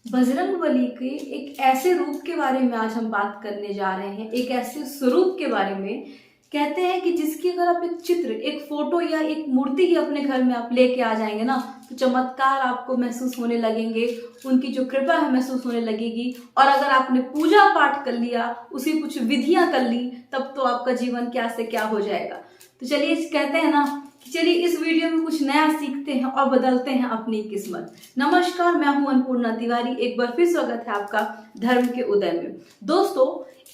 बजरंगबली के एक ऐसे रूप के बारे में आज हम बात करने जा रहे हैं, एक ऐसे स्वरूप के बारे में। कहते हैं कि जिसकी अगर आप एक चित्र, एक फोटो या एक मूर्ति ही अपने घर में आप लेके आ जाएंगे ना, तो चमत्कार आपको महसूस होने लगेंगे, उनकी जो कृपा है महसूस होने लगेगी। और अगर आपने पूजा पाठ कर लिया, उसी कुछ विधियां कर ली, तब तो आपका जीवन क्या से क्या हो जाएगा। तो चलिए, कहते हैं ना कि चलिए इस वीडियो में कुछ नया सीखते हैं और बदलते हैं अपनी किस्मत। नमस्कार, मैं हूं अन्नपूर्णा तिवारी। एक बार फिर स्वागत है आपका धर्म के उदय में। दोस्तों,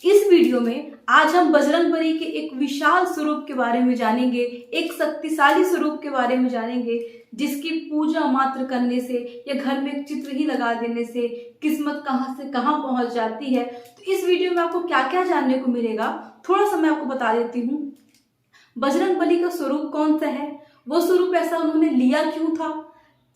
इस वीडियो में आज हम बजरंगबली के एक विशाल स्वरूप के बारे में जानेंगे, एक शक्तिशाली स्वरूप के बारे में जानेंगे, जिसकी पूजा मात्र करने से या घर में एक चित्र ही लगा देने से किस्मत कहां से कहां पहुंच जाती है। तो इस वीडियो में आपको क्या क्या जानने को मिलेगा, थोड़ा सा मैं आपको बता देती हूँ। बजरंगबली का स्वरूप कौन सा है, वो स्वरूप ऐसा उन्होंने लिया क्यों था,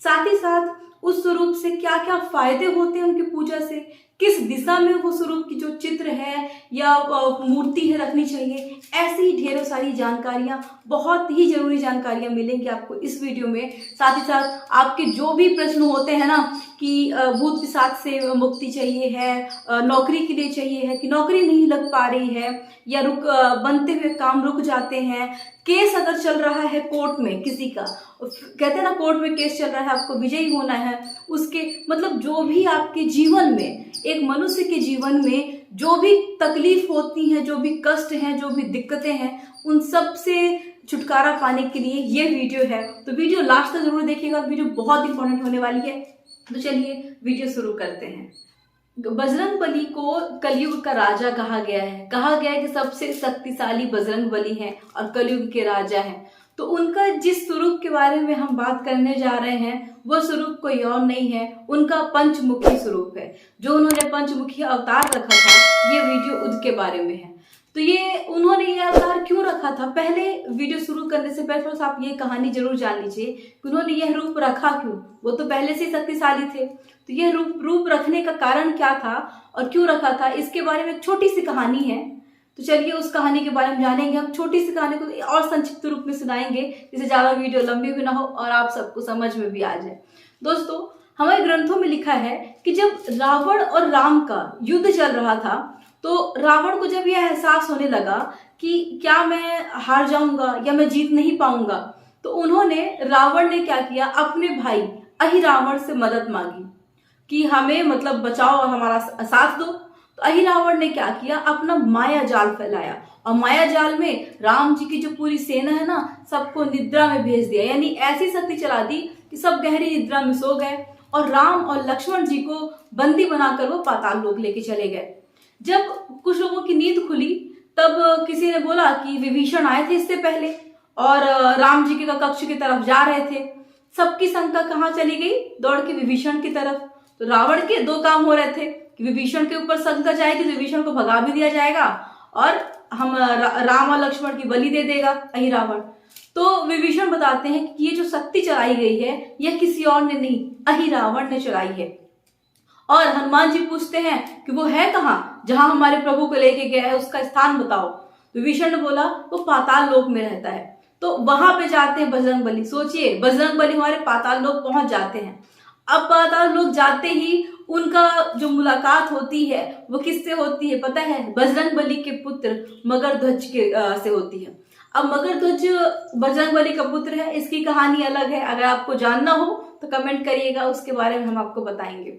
साथ ही साथ उस स्वरूप से क्या क्या फायदे होते हैं उनकी पूजा से, किस दिशा में वो स्वरूप की जो चित्र है या मूर्ति है रखनी चाहिए। ऐसी ही ढेरों सारी जानकारियां, बहुत ही जरूरी जानकारियां मिलेंगी आपको इस वीडियो में। साथ ही साथ आपके जो भी प्रश्न होते हैं ना कि भूत पिशाच से मुक्ति चाहिए है, नौकरी के लिए चाहिए है कि नौकरी नहीं लग पा रही है, या बनते हुए काम रुक जाते हैं, केस अगर चल रहा है कोर्ट में किसी का, कहते हैं ना कोर्ट में केस चल रहा है, आपको विजयी होना है उसके, मतलब जो भी आपके जीवन में, एक मनुष्य के जीवन में जो भी तकलीफ होती है, जो भी कष्ट हैं, जो भी दिक्कतें हैं, उन सब से छुटकारा पाने के लिए ये वीडियो है। तो वीडियो लास्ट तक जरूर देखिएगा, वीडियो बहुत इंपॉर्टेंट होने वाली है। तो चलिए वीडियो शुरू करते हैं। बजरंगबली को कलयुग का राजा कहा गया है। कहा गया है कि सबसे शक्तिशाली बजरंगबली हैं और कलयुग के राजा हैं। तो उनका जिस स्वरूप के बारे में हम बात करने जा रहे हैं, वो स्वरूप कोई और नहीं है, उनका पंचमुखी स्वरूप है। जो उन्होंने पंचमुखी अवतार रखा था, ये वीडियो उसके बारे में है। तो ये उन्होंने ये अवतार क्यों रखा था, पहले वीडियो शुरू करने से पहले थोड़ा सा आप ये कहानी जरूर जान लीजिए कि उन्होंने यह रूप रखा क्यों। वो तो पहले से शक्तिशाली थे, तो यह रूप रखने का कारण क्या था और क्यों रखा था, इसके बारे में एक छोटी सी कहानी है। तो चलिए उस कहानी के बारे में जानेंगे। हम छोटी सी कहानी को और संक्षिप्त रूप में सुनाएंगे, जिससे ज्यादा वीडियो लंबी भी ना हो और आप सबको समझ में भी आ जाए। दोस्तों, हमारे ग्रंथों में लिखा है कि जब रावण और राम का युद्ध चल रहा था, तो रावण को जब यह एहसास होने लगा कि क्या मैं हार जाऊंगा या मैं जीत नहीं पाऊंगा, तो उन्होंने, रावण ने क्या किया, अपने भाई अहिरावण से मदद मांगी कि हमें मतलब बचाओ और हमारा साथ दो। तो अहिरावण ने क्या किया, अपना माया जाल फैलाया और माया जाल में राम जी की जो पूरी सेना है ना, सबको निद्रा में भेज दिया। यानी ऐसी शक्ति चला दी कि सब गहरी निद्रा में सो गए और राम और लक्ष्मण जी को बंदी बनाकर वो पाताल लोक लेके चले गए। जब कुछ लोगों की नींद खुली, तब किसी ने बोला कि विभीषण आए थे इससे पहले और राम जी के कक्ष की तरफ जा रहे थे। सबकी शंका कहाँ चली गई, दौड़ के विभीषण की तरफ। तो रावण के दो काम हो रहे थे कि विभीषण के ऊपर शंका जाएगी तो विभीषण को भगा भी दिया जाएगा और हम राम और लक्ष्मण की बलि दे देगा अहिरावण। तो विभीषण बताते हैं कि ये जो शक्ति चलाई गई है, यह किसी और ने नहीं, अहिरावण ने चलाई है। और हनुमान जी पूछते हैं कि वो है कहाँ, जहां हमारे प्रभु को लेके गया है, उसका स्थान बताओ। विभीषण ने बोला वो पाताल लोक में रहता है। तो वहां पे जाते हैं बजरंगबली। सोचिए, बजरंगबली हमारे पाताल लोक पहुंच जाते हैं। अब पाताल लोक जाते ही उनका जो मुलाकात होती है वो किससे होती है पता है, बजरंगबली के पुत्र मगरध्वज के से होती है। अब मगरध्वज बजरंगबली का पुत्र है, इसकी कहानी अलग है। अगर आपको जानना हो तो कमेंट करिएगा, उसके बारे में हम आपको बताएंगे।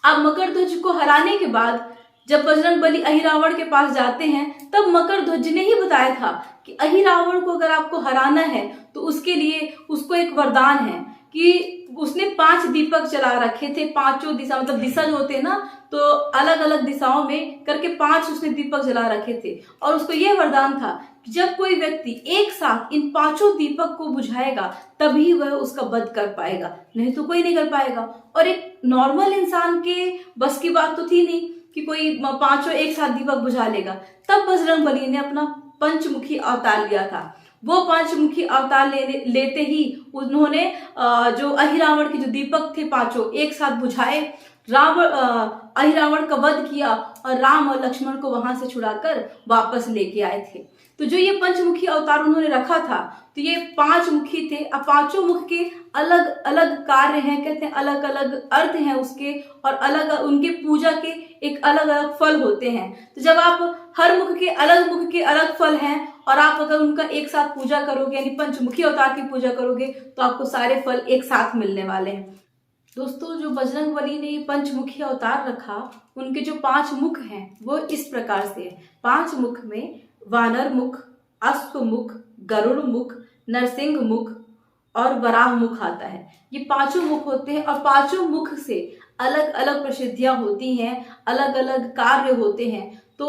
अब मकरध्वज को हराने के बाद जब बजरंगबली अहिरावण के पास जाते हैं, तब मकरध्वज ने ही बताया था कि अहिरावण को अगर आपको हराना है तो उसके लिए उसको एक वरदान है कि उसने 5 दीपक जला रखे थे, पांचों दिशा, मतलब दिशा जो होते हैं ना, तो अलग अलग दिशाओं में करके 5 उसने दीपक जला रखे थे। और उसको यह वरदान था कि जब कोई व्यक्ति एक साथ इन 5 दीपक को बुझाएगा तभी वह उसका वध कर पाएगा, नहीं तो कोई नहीं कर पाएगा। और एक नॉर्मल इंसान के बस की बात तो थी नहीं कि कोई 5 एक साथ दीपक बुझा लेगा। तब बजरंगबली ने अपना पंचमुखी अवतार लिया था। वो पंचमुखी अवतार लेते ही उन्होंने जो अहिरावण के जो दीपक थे 5 एक साथ बुझाए, अहिरावण का वध किया और राम और लक्ष्मण को वहां से छुड़ाकर वापस लेके आए थे। तो जो ये पंचमुखी अवतार उन्होंने रखा था, तो ये 5 मुखी थे। अब 5 मुख के अलग अलग कार्य हैं, कहते हैं अलग अलग अर्थ हैं उसके, और अलग उनके पूजा के एक अलग अलग फल होते हैं। तो जब आप हर मुख के अलग फल हैं और आप अगर उनका एक साथ पूजा करोगे, यानी पंचमुखी अवतार की पूजा करोगे, तो आपको सारे फल एक साथ मिलने वाले हैं। दोस्तों, जो बजरंगबली ने पंचमुखी अवतार रखा, उनके जो 5 मुख हैं वो इस प्रकार से है। 5 मुख में वानर मुख, अश्व मुख, गरुड़ मुख, नरसिंह मुख और वराह मुख आता है। ये 5 मुख होते हैं और 5 मुख से अलग अलग प्रसिद्धियां होती हैं, अलग अलग कार्य होते हैं। तो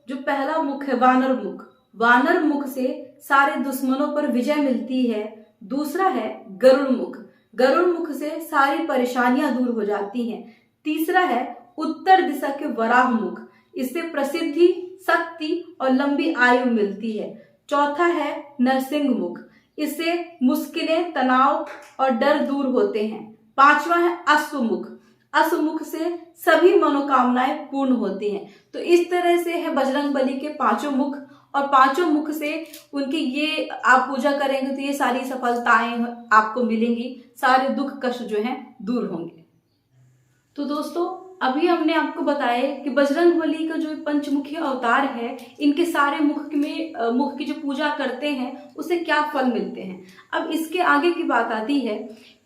जो पहला मुख है वानर मुख, वानर मुख से सारे दुश्मनों पर विजय मिलती है। दूसरा है गरुड़ मुख, गरुड़ मुख से सारी परेशानियां दूर हो जाती हैं। तीसरा है उत्तर दिशा के वराह मुख, इससे प्रसिद्धि, शक्ति और लंबी आयु मिलती है। चौथा है नरसिंह मुख, इससे मुश्किलें, तनाव और डर दूर होते हैं। 5वां है अश्वमुख, अश्वमुख से सभी मनोकामनाएं पूर्ण होती हैं। तो इस तरह से है बजरंगबली के 5 मुख, और 5 मुख से उनकी ये आप पूजा करेंगे तो ये सारी सफलताएं आपको मिलेंगी, सारे दुख कष्ट जो हैं दूर होंगे। तो दोस्तों, अभी हमने आपको बताया कि बजरंगबली का जो पंचमुखी अवतार है, इनके सारे मुख की जो पूजा करते हैं उसे क्या फल मिलते हैं। अब इसके आगे की बात आती है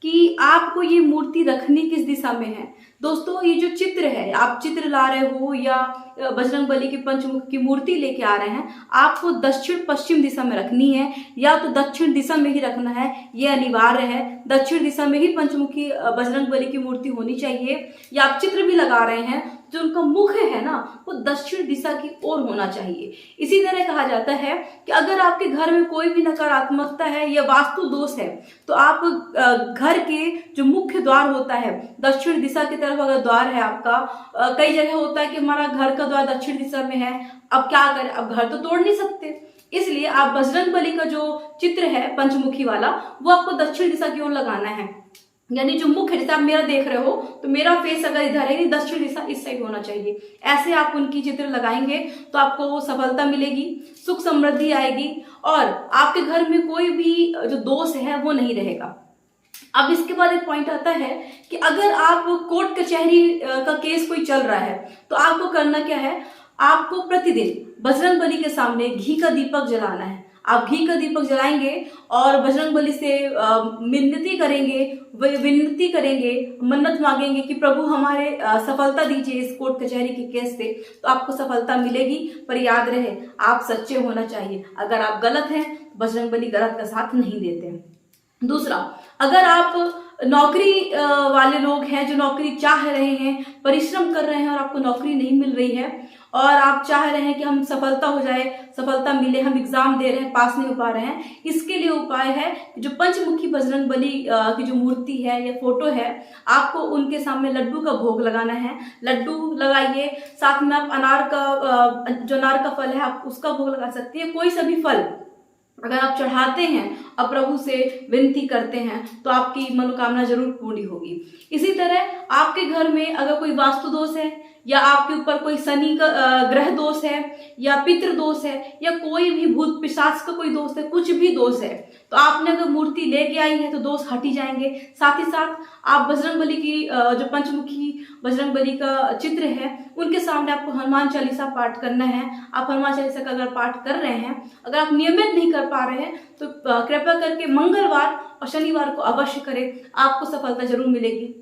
कि आपको ये मूर्ति रखनी किस दिशा में है। दोस्तों, ये जो चित्र है, आप चित्र ला रहे हो या बजरंगबली के पंचमुख की मूर्ति लेके आ रहे हैं, आपको दक्षिण पश्चिम दिशा में रखनी है, या तो दक्षिण दिशा में ही रखना है, ये अनिवार्य है। दक्षिण दिशा में ही पंचमुखी बजरंगबली की मूर्ति होनी चाहिए। या आप चित्र भी लगा रहे हैं, जो उनका मुख है ना, वो दक्षिण दिशा की ओर होना चाहिए। इसी तरह कहा जाता है कि अगर आपके घर में कोई भी नकारात्मकता है या वास्तु दोष है, तो आप घर के जो मुख्य द्वार होता है, दक्षिण दिशा की तरफ अगर द्वार है आपका, कई जगह होता है कि हमारा घर का द्वार दक्षिण दिशा में है, अब क्या करें, अब घर तो तोड़ नहीं सकते, इसलिए आप बजरंगबली का जो चित्र है पंचमुखी वाला, वो आपको दक्षिण दिशा की ओर लगाना है। यानी जो मुख्य, जैसे आप मेरा देख रहे हो, तो मेरा फेस अगर इधर है, दक्षिण दिशा इस साइड होना चाहिए। ऐसे आप उनकी चित्र लगाएंगे तो आपको वो सफलता मिलेगी, सुख समृद्धि आएगी, और आपके घर में कोई भी जो दोष है वो नहीं रहेगा। अब इसके बाद एक पॉइंट आता है कि अगर आप कोर्ट कचहरी का केस कोई चल रहा है, तो आपको करना क्या है, आपको प्रतिदिन बजरंगबली के सामने घी का दीपक जलाना है। आप घी का दीपक जलाएंगे और बजरंगबली से विनती करेंगे, मन्नत मांगेंगे कि प्रभु हमारे सफलता दीजिए इस कोर्ट कचहरी के केस से, तो आपको सफलता मिलेगी। पर याद रहे, आप सच्चे होना चाहिए। अगर आप गलत हैं, बजरंगबली गलत का साथ नहीं देते हैं। दूसरा, अगर आप नौकरी वाले लोग हैं, जो नौकरी चाह रहे हैं, परिश्रम कर रहे हैं और आपको नौकरी नहीं मिल रही है, और आप चाह रहे हैं कि हम सफलता हो जाए, सफलता मिले, हम एग्जाम दे रहे हैं, पास नहीं हो पा रहे हैं, इसके लिए उपाय है जो पंचमुखी बजरंगबली की जो मूर्ति है या फोटो है, आपको उनके सामने लड्डू का भोग लगाना है। लड्डू लगाइए, साथ में आप अनार का फल है, आप उसका भोग लगा सकते हैं। कोई सा भी फल अगर आप चढ़ाते हैं और प्रभु से विनती करते हैं, तो आपकी मनोकामना जरूर पूरी होगी। इसी तरह आपके घर में अगर कोई वास्तु दोष है, या आपके ऊपर कोई शनि का ग्रह दोष है, या पितृ दोष है, या कोई भी भूत पिशाच का कोई दोष है, कुछ भी दोष है, तो आपने अगर मूर्ति लेके आई है तो दोष हट ही जाएंगे। साथ ही साथ आप बजरंगबली की जो पंचमुखी बजरंगबली का चित्र है, उनके सामने आपको हनुमान चालीसा पाठ करना है। आप हनुमान चालीसा का अगर पाठ कर रहे हैं, अगर आप नियमित नहीं कर पा रहे हैं, तो कृपया करके मंगलवार और शनिवार को अवश्य करें, आपको सफलता जरूर मिलेगी।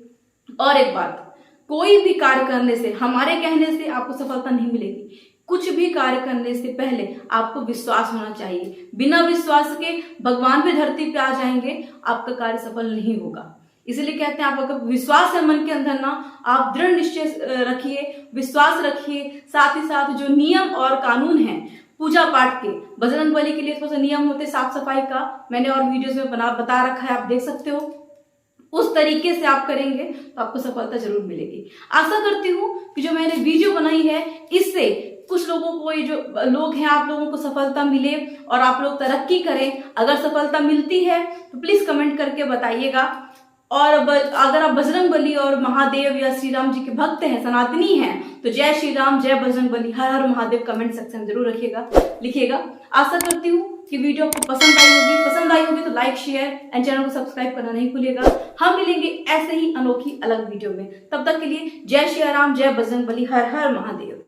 और एक बात, कोई भी कार्य करने से, हमारे कहने से आपको सफलता नहीं मिलेगी। कुछ भी कार्य करने से पहले आपको विश्वास होना चाहिए। बिना विश्वास के भगवान भी धरती पे आ जाएंगे, आपका कार्य सफल नहीं होगा। इसलिए कहते हैं, आप अगर विश्वास है मन के अंदर ना, आप दृढ़ निश्चय रखिए, विश्वास रखिए। साथ ही साथ जो नियम और कानून है पूजा पाठ के, बजरंगबली के लिए थोड़ा सा नियम होते साफ सफाई का, मैंने और वीडियोस में बता रखा है, आप देख सकते हो। उस तरीके से आप करेंगे तो आपको सफलता जरूर मिलेगी। आशा करती हूँ कि जो मैंने वीडियो बनाई है, इससे कुछ लोगों को, ये जो लोग हैं, आप लोगों को सफलता मिले और आप लोग तरक्की करें। अगर सफलता मिलती है तो प्लीज कमेंट करके बताइएगा। और अगर आप बजरंगबली और महादेव या श्री राम जी के भक्त हैं, सनातनी हैं, तो जय श्री राम, जय बजरंगबली, हर हर महादेव कमेंट सेक्शन में जरूर लिखिएगा। आशा करती हूँ कि वीडियो आपको पसंद आई होगी तो लाइक शेयर एंड चैनल को सब्सक्राइब करना नहीं भूलिएगा। हम मिलेंगे ऐसे ही अनोखी अलग वीडियो में, तब तक के लिए जय श्री राम, जय बजरंगबली, हर हर महादेव।